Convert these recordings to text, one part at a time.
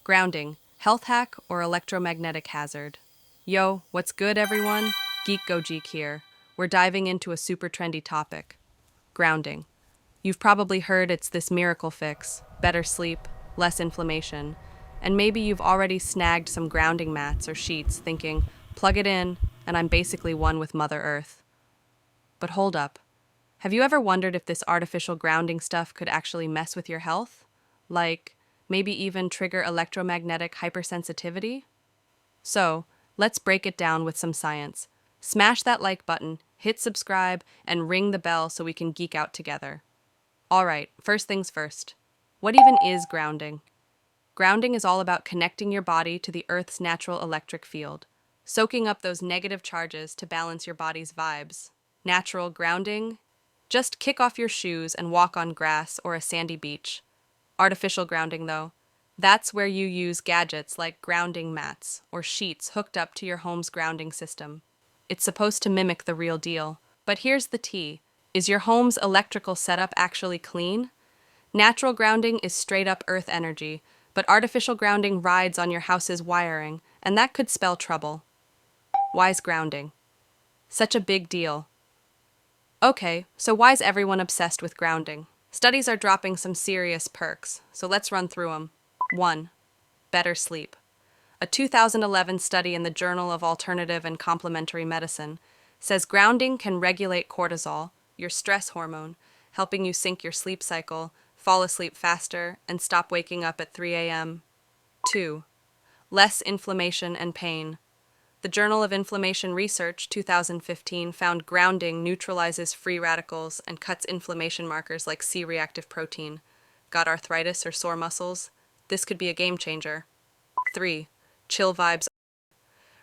Grounding, health hack or electromagnetic hazard? Yo, what's good, everyone? Geek Go Geek here. We're diving into a super trendy topic grounding. You've probably heard it's this miracle fix, better sleep, less inflammation, and maybe you've already snagged some grounding mats or sheets thinking, plug it in, and I'm basically one with Mother Earth. But hold up. Have you ever wondered if this artificial grounding stuff could actually mess with your health? Like, maybe even trigger electromagnetic hypersensitivity? So, let's break it down with some science. Smash that like button, hit subscribe, and ring the bell so we can geek out together. Alright, first things first. What even is grounding? Grounding is all about connecting your body to the Earth's natural electric field, soaking up those negative charges to balance your body's vibes. Natural grounding? Just kick off your shoes and walk on grass or a sandy beach. Artificial grounding, though, that's where you use gadgets like grounding mats or sheets hooked up to your home's grounding system. It's supposed to mimic the real deal. But here's the tea. Is your home's electrical setup actually clean? Natural grounding is straight up earth energy, but artificial grounding rides on your house's wiring, and that could spell trouble. Why's grounding such a big deal? Okay, so why's everyone obsessed with grounding? Studies are dropping some serious perks, so let's run through them. 1. Better sleep. A 2011 study in the Journal of Alternative and Complementary Medicine says grounding can regulate cortisol, your stress hormone, helping you sync your sleep cycle, fall asleep faster, and stop waking up at 3 a.m. 2. Less inflammation and pain. The Journal of Inflammation Research 2015 found grounding neutralizes free radicals and cuts inflammation markers like C-reactive protein. Got arthritis or sore muscles? This could be a game changer. 3. Chill vibes.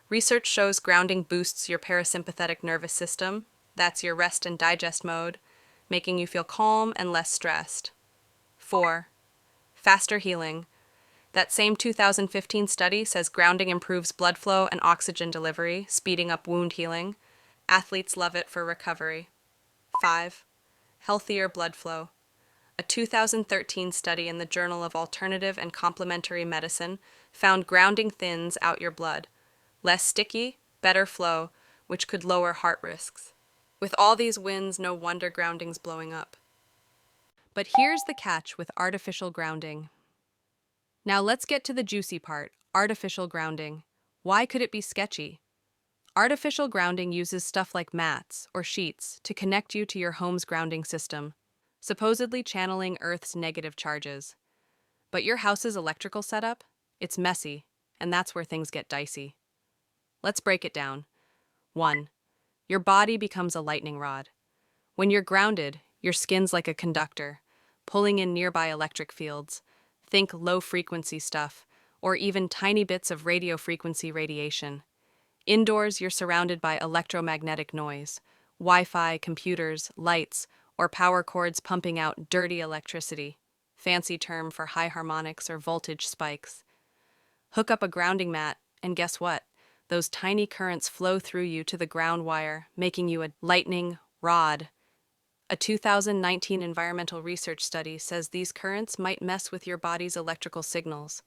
Research shows grounding boosts your parasympathetic nervous system. That's your rest and digest mode, making you feel calm and less stressed. 4. Faster healing. That same 2015 study says grounding improves blood flow and oxygen delivery, speeding up wound healing. Athletes love it for recovery. 5. Healthier blood flow. A 2013 study in the Journal of Alternative and Complementary Medicine found grounding thins out your blood. Less sticky, better flow, which could lower heart risks. With all these wins, no wonder grounding's blowing up. But here's the catch with artificial grounding. Now let's get to the juicy part, artificial grounding. Why could it be sketchy? Artificial grounding uses stuff like mats or sheets to connect you to your home's grounding system, supposedly channeling Earth's negative charges. But your house's electrical setup? It's messy, and that's where things get dicey. Let's break it down. 1. Your body becomes a lightning rod. When you're grounded, your skin's like a conductor, pulling in nearby electric fields. Think low-frequency stuff, or even tiny bits of radio frequency radiation. Indoors, you're surrounded by electromagnetic noise, Wi-Fi, computers, lights, or power cords pumping out dirty electricity, fancy term for high harmonics or voltage spikes. Hook up a grounding mat, and guess what? Those tiny currents flow through you to the ground wire, making you a lightning rod. A 2019 environmental research study says these currents might mess with your body's electrical signals,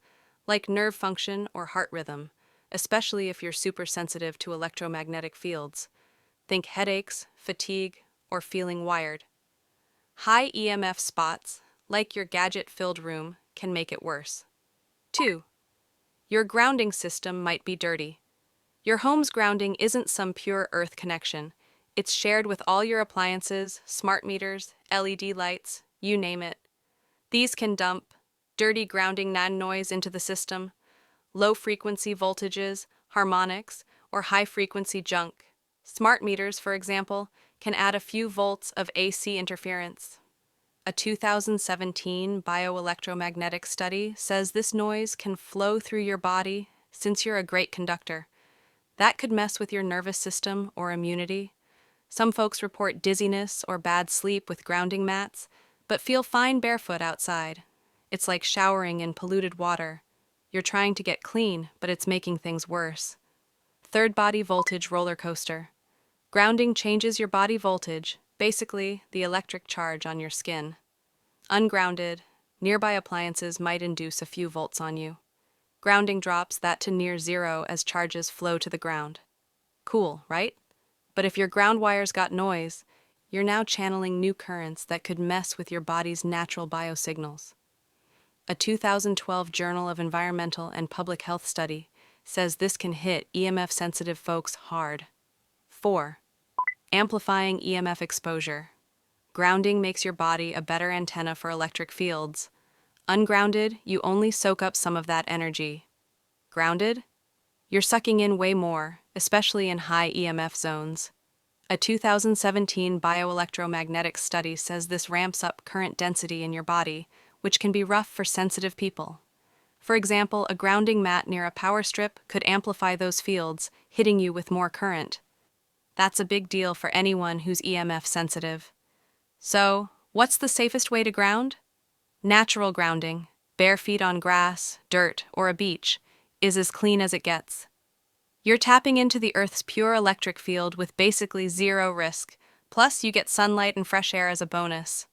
like nerve function or heart rhythm, especially if you're super sensitive to electromagnetic fields. Think headaches, fatigue, or feeling wired. High EMF spots, like your gadget-filled room, can make it worse. 2. Your grounding system might be dirty. Your home's grounding isn't some pure earth connection. It's shared with all your appliances, smart meters, LED lights, you name it. These can dump dirty grounding noise into the system, low-frequency voltages, harmonics, or high-frequency junk. Smart meters, for example, can add a few volts of AC interference. A 2017 bioelectromagnetic study says this noise can flow through your body since you're a great conductor. That could mess with your nervous system or immunity. Some folks report dizziness or bad sleep with grounding mats, but feel fine barefoot outside. It's like showering in polluted water. You're trying to get clean, but it's making things worse. Third body voltage roller coaster. Grounding changes your body voltage, basically the electric charge on your skin. Ungrounded, nearby appliances might induce a few volts on you. Grounding drops that to near zero as charges flow to the ground. Cool, right? But if your ground wires got noise, you're now channeling new currents that could mess with your body's natural biosignals. A 2012 Journal of Environmental and Public Health study says this can hit EMF-sensitive folks hard. 4. Amplifying EMF exposure. Grounding makes your body a better antenna for electric fields. Ungrounded, you only soak up some of that energy. Grounded? You're sucking in way more, especially in high EMF zones. A 2017 bioelectromagnetic study says this ramps up current density in your body, which can be rough for sensitive people. For example, a grounding mat near a power strip could amplify those fields, hitting you with more current. That's a big deal for anyone who's EMF sensitive. So, what's the safest way to ground? Natural grounding, bare feet on grass, dirt, or a beach, is as clean as it gets. You're tapping into the Earth's pure electric field with basically zero risk, plus you get sunlight and fresh air as a bonus.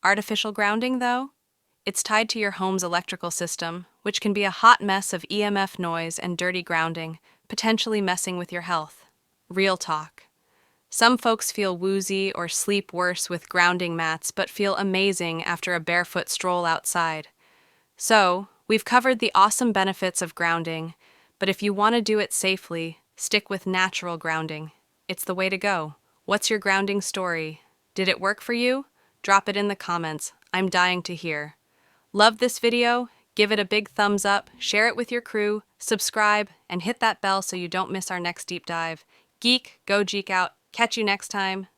Artificial grounding, though? It's tied to your home's electrical system, which can be a hot mess of EMF noise and dirty grounding, potentially messing with your health. Real talk. Some folks feel woozy or sleep worse with grounding mats, but feel amazing after a barefoot stroll outside. So, we've covered the awesome benefits of grounding, but if you want to do it safely, stick with natural grounding. It's the way to go. What's your grounding story? Did it work for you? Drop it in the comments. I'm dying to hear. Love this video? Give it a big thumbs up, share it with your crew, subscribe, and hit that bell so you don't miss our next deep dive. Geek, go geek out. Catch you next time.